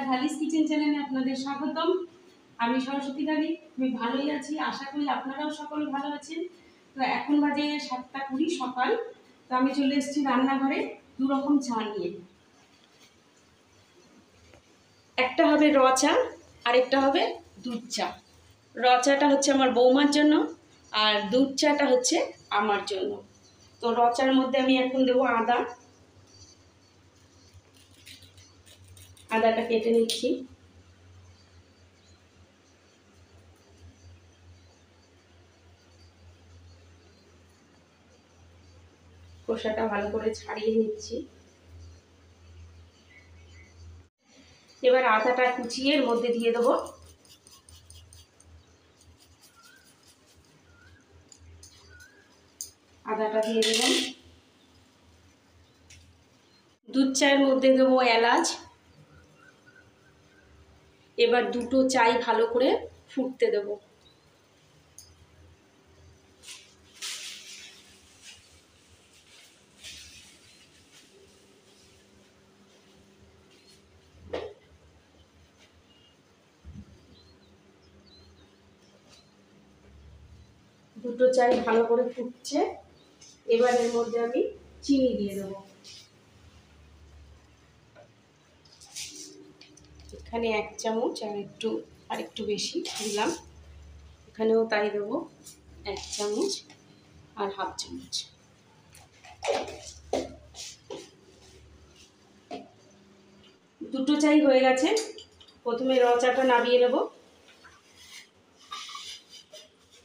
Dhali's kitchen চ্যানেলে আপনাদের স্বাগতম। আমি সরস্বতী ঢালি। আমি ভালোই আছি, আশা করি আপনারাও সকলে ভালো আছেন। তো এখন বাজে 7:20 সকাল। তো আমি চলে এসেছি রান্নাঘরে দু রকম চা নিয়ে। একটা হবে র চা আর একটা হবে দুধ চা। র চাটা হচ্ছে আমার বৌমার জন্য আর দুধ চাটা হচ্ছে আমার জন্য। তো র চার মধ্যে আমি এখন দেবো আদা। আদাটা কেটে নিচ্ছি। খোসাটা ভালো করে ছাড়িয়ে নিচ্ছি। এবার আদাটা কুচিয়ে এর মধ্যে দিয়ে দেবো। আদাটা দিয়ে দিলাম। দুধ চায়ের মধ্যে দেবো এলাচ। এবার দুটো চাই ভালো করে ফুটতে দেবো। দুটো চাই ভালো করে ফুটছে। এবার এর মধ্যে আমি চিনি দিয়ে দেবো। এখানে 1 চামচ আর একটু বেশি দিলাম। এখানেও তাই দেবো 1 চামচ আর হাফ চামচ। দুটো চাই হয়ে গেছে। প্রথমে র চাটা নামিয়ে নেব।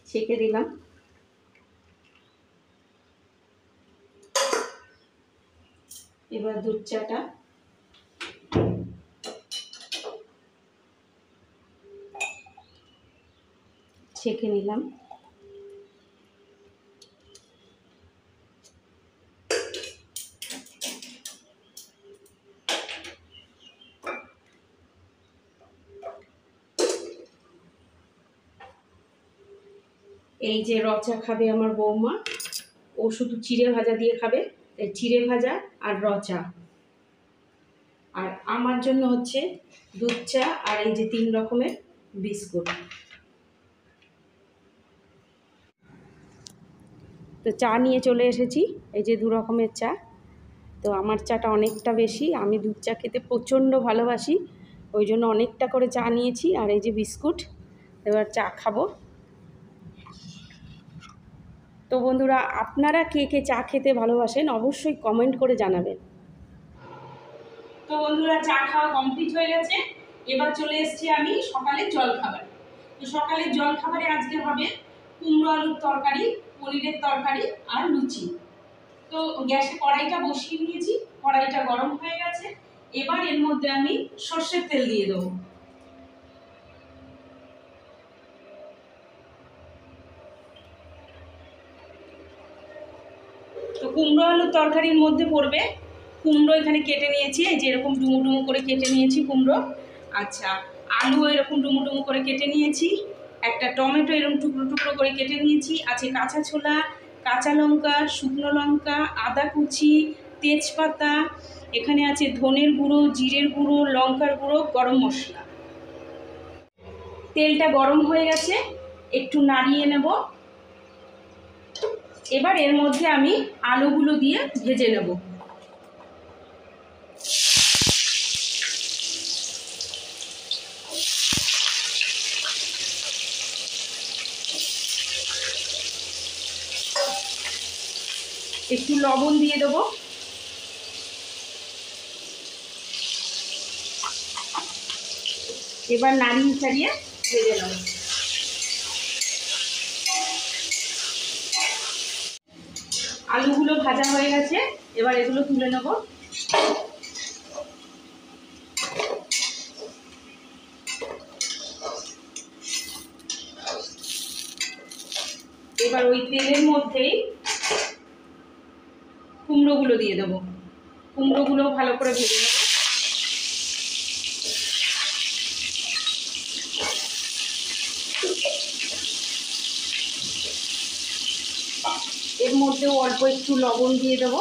ছেঁকে দিলাম। এবার দুধ চাটা ছেঁকে নিলাম। এই যে র চা খাবে আমার বৌমা, ও শুধু চিড়ে ভাজা দিয়ে খাবে। চিড়ে ভাজা আর র চা। আর আমার জন্য হচ্ছে দুধ চা আর এই যে 3 রকমের বিস্কুট। তো চা নিয়ে চলে এসেছি। এই যে 2 রকমের চা। তো আমার চাটা অনেকটা বেশি, আমি দুধ চা খেতে প্রচণ্ড ভালোবাসি, ওই জন্য অনেকটা করে চা নিয়েছি। আর এই যে বিস্কুট। এবার চা খাবো। তো বন্ধুরা, আপনারা কে কে চা খেতে ভালোবাসেন অবশ্যই কমেন্ট করে জানাবেন। তো বন্ধুরা, চা খাওয়া কমপ্লিট হয়ে গেছে। এবার চলে এসেছি আমি সকালের জলখাবার। তো সকালের জলখাবারে আজকে হবে কুমড়ো আলুর তরকারি, পনিরের তরকারি আর লুচি। তো গ্যাসে কড়াইটা বসিয়ে দিয়েছি, কড়াইটা গরম হয়ে গেছে। এবার এর মধ্যে আমি সর্ষের তেল দিয়ে দেবো। তো কুমড়ো আলুর তরকারির মধ্যে পড়বে কুমড়ো। এখানে কেটে নিয়েছি, এই যে এরকম ডুমু ডুমু করে কেটে নিয়েছি কুমড়ো। আচ্ছা, আলু এরকম ডুমু ডুমু করে কেটে নিয়েছি। একটা টমেটো এরকম টুকরো টুকরো করে কেটে নিয়েছি। আছে কাঁচা ছোলা, কাঁচা লঙ্কা, শুকনো লঙ্কা, আদা কুচি, তেজপাতা। এখানে আছে ধনের গুঁড়ো, জিরের গুঁড়ো, লঙ্কার গুঁড়ো, গরম মশলা। তেলটা গরম হয়ে গেছে, একটু নাড়িয়ে নেব। এবার এর মধ্যে আমি আলুগুলো দিয়ে ভেজে নেব। একটু লবণ দিয়ে দেবো। এবার নাড়িয়ে চাড়িয়ে ভেজে নেব। আলুগুলো ভাজা হয়ে গেছে, এবার এগুলো তুলে নেব। এবার ওই তেলের মধ্যেই কুমড়োগুলো দিয়ে দেবো। কুমড়োগুলো ভালো করে ভেজে নেব। এর মধ্যেও অল্প একটু লবণ দিয়ে দেবো।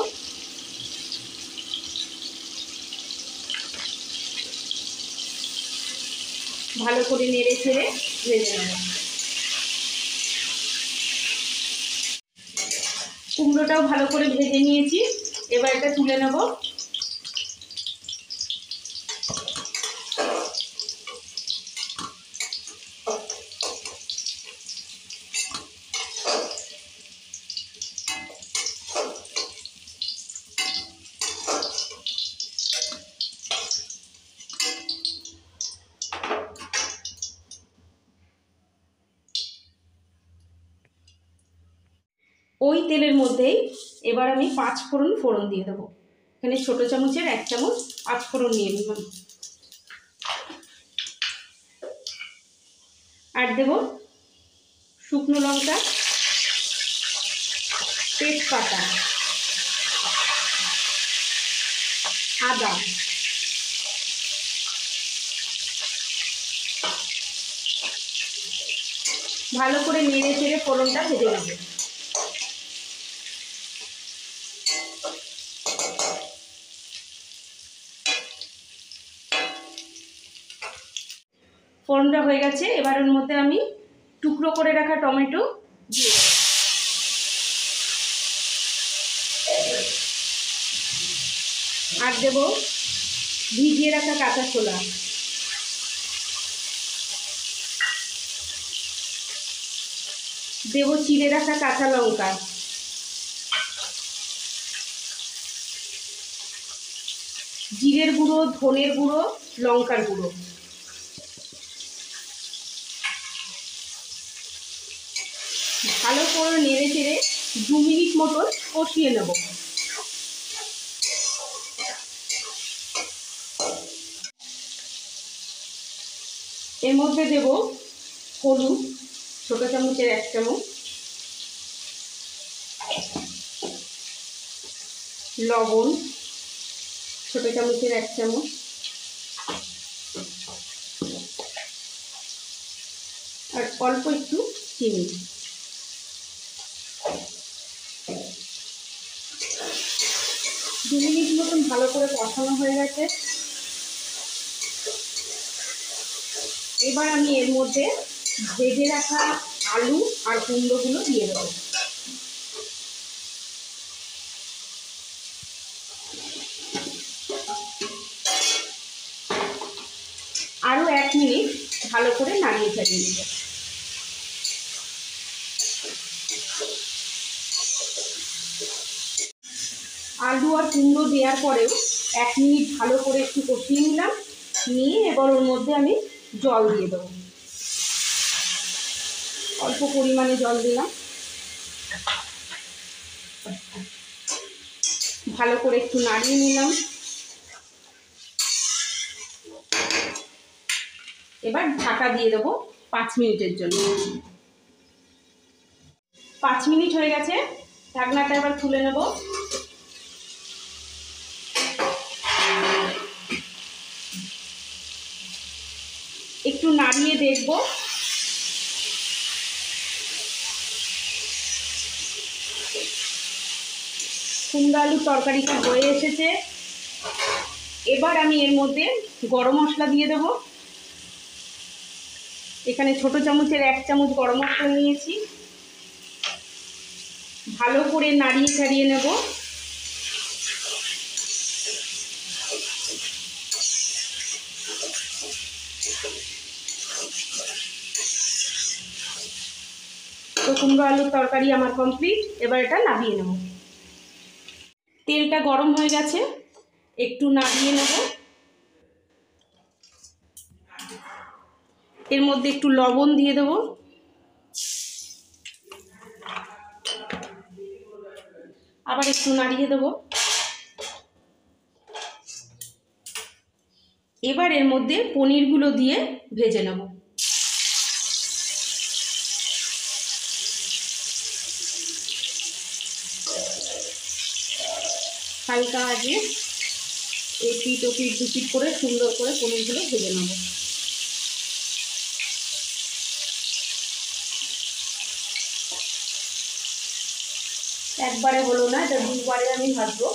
ভালো করে নেড়ে ছেড়ে ভেজে নেব। কুমড়োটাও ভালো করে ভেজে নিয়েছি, এবার এটা তুলে নেব। ওই তেলের মধ্যেই এবার আমি 5 ফোড়ন দিয়ে দেবো। এখানে ছোটো চামচের 1 চামচ 5 ফোড়ন নিয়ে নিলাম। আর দেব শুকনো লঙ্কা, তেজপাতা, আদা, ভালো করে নেড়ে চেড়ে ফোড়নটা ভেজে নেব। ফোড়নটা হয়ে গেছে, এবার এর মধ্যে আমি টুকরো করে রাখা টমেটো দিয়ে দেব। আর দেব ভিজিয়ে রাখা কাঁচা ছোলা, দেব চিড়ে রাখা কাঁচা লঙ্কা, জিরের গুঁড়ো, ধনের গুঁড়ো, লঙ্কার গুঁড়ো। ভালো করে নেড়ে চেড়ে 2 মিনিট মতন কষিয়ে নেব। এর মধ্যে দেব হলুদ, ছোটো চামচের 1 চামচ, লবণ, ছোটো চামচের 1 চামচ, আর অল্প একটু চিনি। দু মিনিট মতন ভালো করে কষানো হয়ে গেছে। এবার আমি এর মধ্যে ভেজে রাখা আলু আর কুমড়োগুলো দিয়ে দেবো। আরও 1 মিনিট ভালো করে নাড়িয়ে চাড়িয়ে নেব। আলু আর কুমড়ো দেওয়ার পরেও 1 মিনিট ভালো করে একটু কষিয়ে নিলাম, নিয়ে এবার ওর মধ্যে আমি জল দিয়ে দেবো। অল্প পরিমাণে জল দিলাম, ভালো করে একটু নাড়িয়ে নিলাম। এবার ঢাকা দিয়ে দেবো 5 মিনিটের জন্য। 5 মিনিট হয়ে গেছে, ঢাকনাটা এবার তুলে নেব। একটু নাড়িয়ে দেখব। কুমড়ো আলুর তরকারিটা হয়ে এসেছে। এবার আমি এর মধ্যে গরম মশলা দিয়ে দেব। এখানে ছোটো চামচের 1 চামচ গরম মশলা নিয়েছি, ভালো করে নাড়িয়ে ছাড়িয়ে নেব। তো কুমড়ো আলুর তরকারি আমার কমপ্লিট, এবার এটা নামিয়ে নেব। তেলটা গরম হয়ে গেছে, একটু নাড়িয়ে নেব। এর মধ্যে একটু লবণ দিয়ে দেব, আবার একটু নাড়িয়ে দেব। এবার এর মধ্যে পনিরগুলো দিয়ে ভেজে নেব। হালকা আগে এপিট ওপিট দুপিট করে সুন্দর করে পনিরগুলো ভেজে নেব। একবারে হলো না, এটা 2বারে আমি ভাজবো।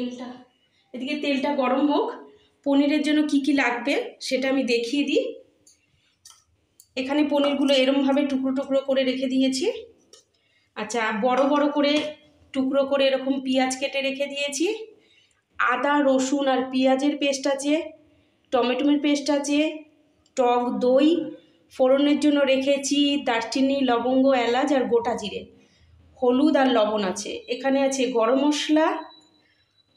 তেলটা এদিকে তেলটা গরম হোক। পনিরের জন্য কি কি লাগবে সেটা আমি দেখিয়ে দিই। এখানে পনিরগুলো এরমভাবে টুকরো টুকরো করে রেখে দিয়েছি। আচ্ছা, বড় বড় করে টুকরো করে এরকম পেঁয়াজ কেটে রেখে দিয়েছি। আদা রসুন আর পেঁয়াজের পেস্ট আছে, টমেটোর পেস্ট আছে, টক দই, ফোড়নের জন্য রেখেছি দারচিনি, লবঙ্গ, এলাচ আর গোটা জিরে, হলুদ আর লবণ আছে। এখানে আছে গরম মশলা,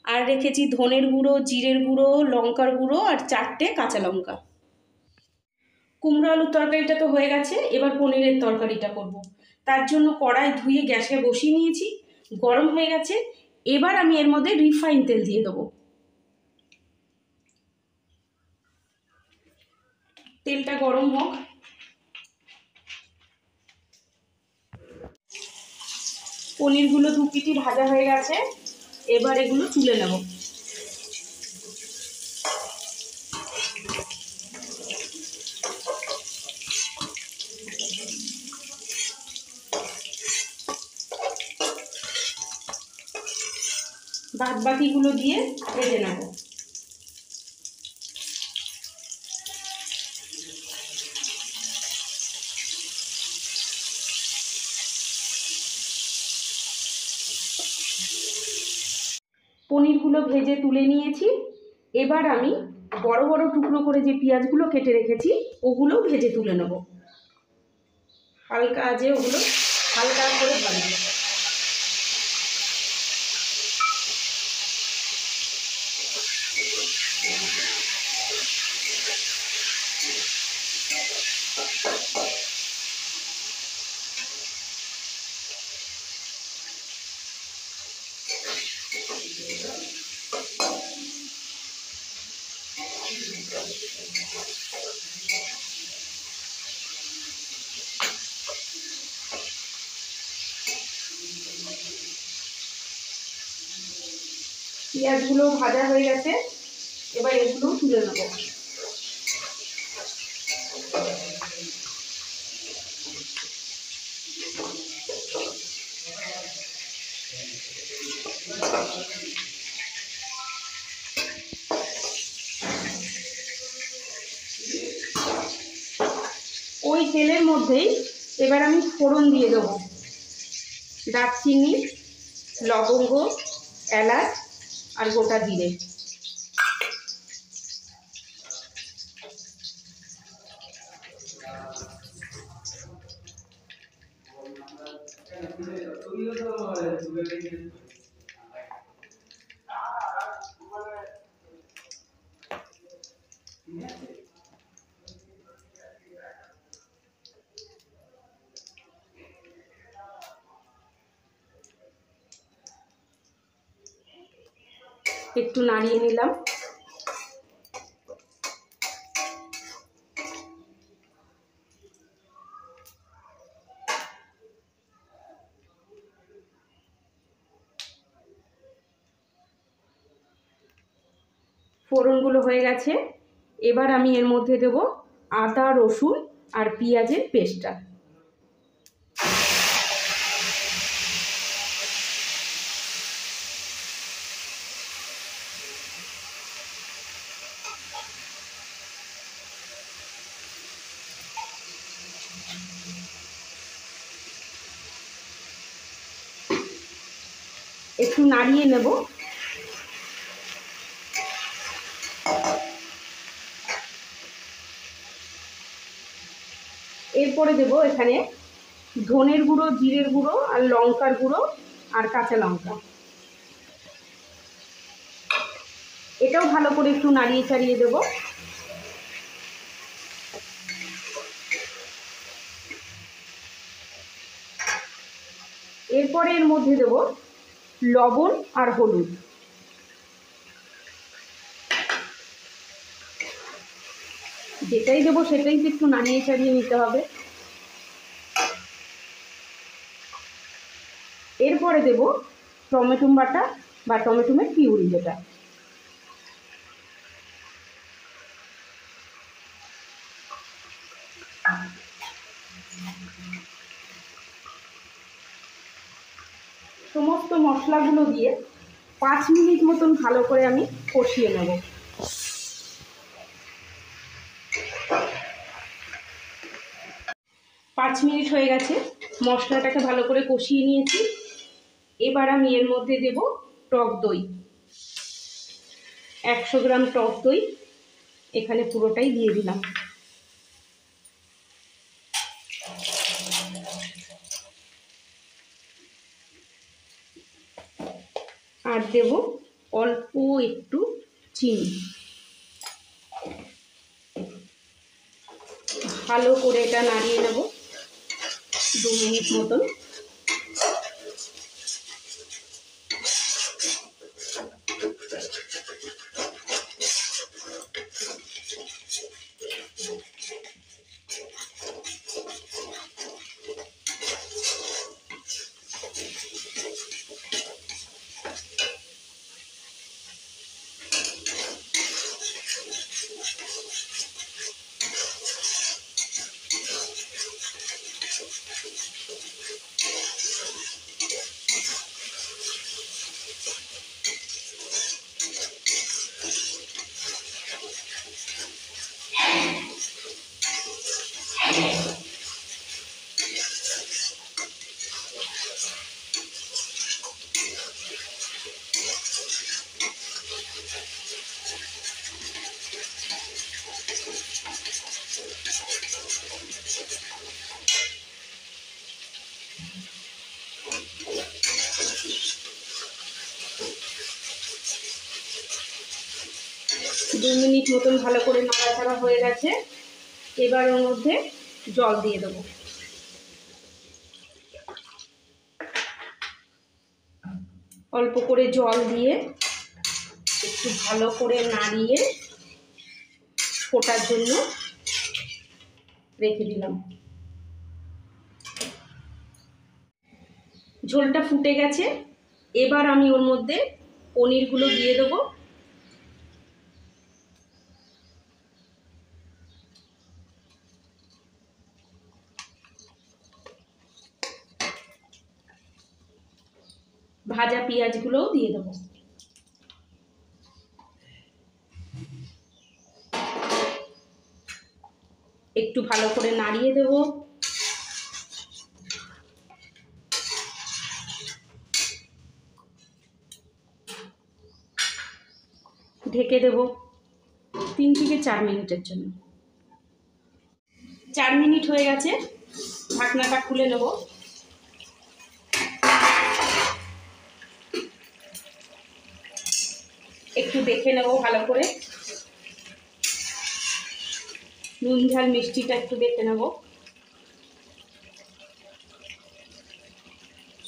আর রেখেছি ধনের গুঁড়ো, জিরের গুঁড়ো, লঙ্কার গুঁড়ো আর 4টে কাঁচা লঙ্কা। কুমড়ো আলুর তরকারিটা তো হয়ে গেছে, এবার পনিরের তরকারিটা করব। তার জন্য কড়াই ধুয়ে গ্যাসে বসিয়ে নিয়েছি, গরম হয়ে গেছে। এবার আমি এর মধ্যে রিফাইন তেল দিয়ে দেবো। তেলটা গরম হোক। পনিরগুলো 2 পিটি ভাজা হয়ে গেছে, এবার এগুলো তুলে নেব। বাদ বাকিগুলো দিয়ে ভেজে নেব। পনিরগুলো ভেজে তুলে নিয়েছি। এবার আমি বড় বড় টুকরো করে যে পেঁয়াজগুলো কেটে রেখেছি ওগুলো ভেজে তুলে নেব। হালকা আঁচে ওগুলো হালকা করে ভাজবো। পেঁয়াজগুলো ভাজা হয়ে গেছে, এবার এগুলো তুলে নেব। ওই তেলের মধ্যেই এবার আমি ফোড়ন দিয়ে দেবো। দারচিনি, লবঙ্গ, এলাচ আর গোটা জিরে। একটু নাড়িয়ে নিলাম। ফোড়নগুলো হয়ে গেছে, এবার আমি এর মধ্যে দেব আদা রসুন আর পেঁয়াজের পেস্টটা। একটু নাড়িয়ে নেব। এরপরে দেব এখানে ধনের গুঁড়ো, জিরের গুঁড়ো আর লঙ্কার গুঁড়ো আর কাঁচা লঙ্কা। এটাও ভালো করে একটু নাড়িয়ে চাড়িয়ে দেব। এরপরে এর মধ্যে দেব লবণ আর হলুদ। যেটাই দেবো সেটাই একটু নাড়িয়ে চাড়িয়ে নিতে হবে। এরপরে দেব টমেটো বাটা বা টমেটোমের পিউরি, যেটা সমস্ত মশলাগুলো দিয়ে 5 মিনিট মতন ভালো করে আমি কষিয়ে নেব। পাঁচ মিনিট হয়ে গেছে, মশলাটাকে ভালো করে কষিয়ে নিয়েছি। এবার আমি এর মধ্যে দেব টক দই। 100 গ্রাম টক দই এখানে পুরোটাই দিয়ে দিলাম। আর দেব অল্প একটু চিনি। ভালো করে এটা নাড়িয়ে নেব 2 মিনিট মতন। দু মিনিট মতন ভালো করে নাড়াচাড়া হয়ে গেছে। এবার ওর মধ্যে জল দিয়ে দেবো। অল্প করে জল দিয়ে একটু ভালো করে নাড়িয়ে ফোটার জন্য রেখে দিলাম। ঝোলটা ফুটে গেছে, এবার আমি ওর মধ্যে পনিরগুলো দিয়ে দেবো। ভাজা পেঁয়াজগুলোও দিয়ে দেবো। একটু ভালো করে নাড়িয়ে দেব। ঢেকে দেব 3 থেকে 4 মিনিটের জন্য। 4 মিনিট হয়ে গেছে, ঢাকনাটা খুলে নেব। একটু দেখে নেব ভালো করে, নুন ঝাল মিষ্টিটা একটু দেখে নেব।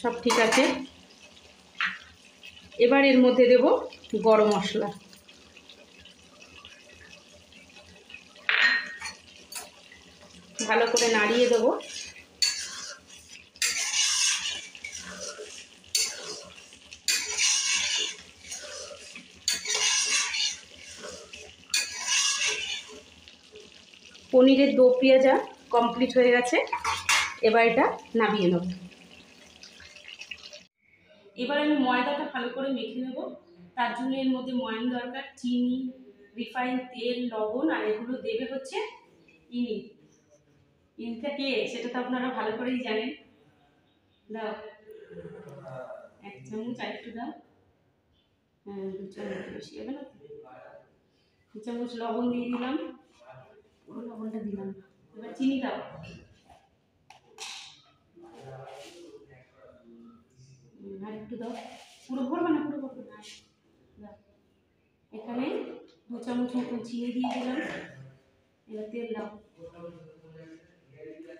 সব ঠিক আছে। এবার এর মধ্যে দেব গরম মশলা। ভালো করে নাড়িয়ে দেব। পনিরের দো পেঁয়াজা কমপ্লিট হয়ে গেছে, এবার এটা নামিয়ে নেব। এবার আমি ময়দাটা ভালো করে মেখে নেব। তার জন্য এর মধ্যে ময়ান দরকার, চিনি, রিফাইন তেল, লবণ, আর এগুলো দেবে হচ্ছে ইনি। ইনিটা কে সেটা তো আপনারা ভালো করেই জানেন। দাও 1 চামচ, আর একটু দাও। 2 চামচ বেশি হবে না? 2 চামচ লবণ দিয়ে দিলাম। পুরো লবণটা দিলাম। এবার চিনি দাও। আর একটু দাও। পুরো ভরবে না, পুরো ভরবে না। দাও। এখানে 2 চামচ মতন চিনি দিয়ে দিলাম। এবার তেল দাও। তেলটা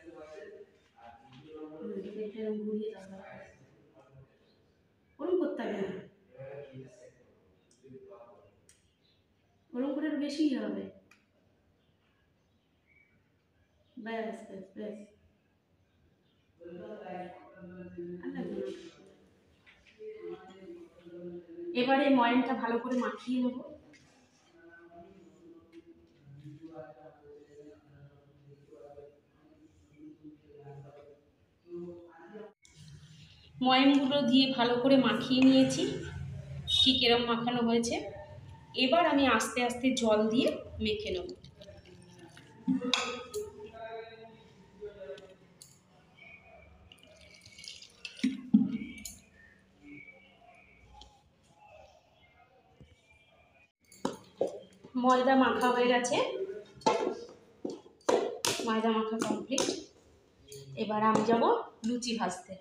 ঘুরিয়ে দাও। ওরম করতে হবে না, ওরম করে বেশিই হবে। ব্যাস ব্যাস ব্যাস। এবারে ময়ানটা ভালো করে মাখিয়ে নেব। ময়ানগুলো দিয়ে ভালো করে মাখিয়ে নিয়েছি। ঠিক এরকম মাখানো হয়েছে। এবার আমি আস্তে আস্তে জল দিয়ে মেখে নেব। ময়দা মাখা হয়ে গেছে, ময়দা মাখা কমপ্লিট। এবার আমি যাব লুচি ভাজতে।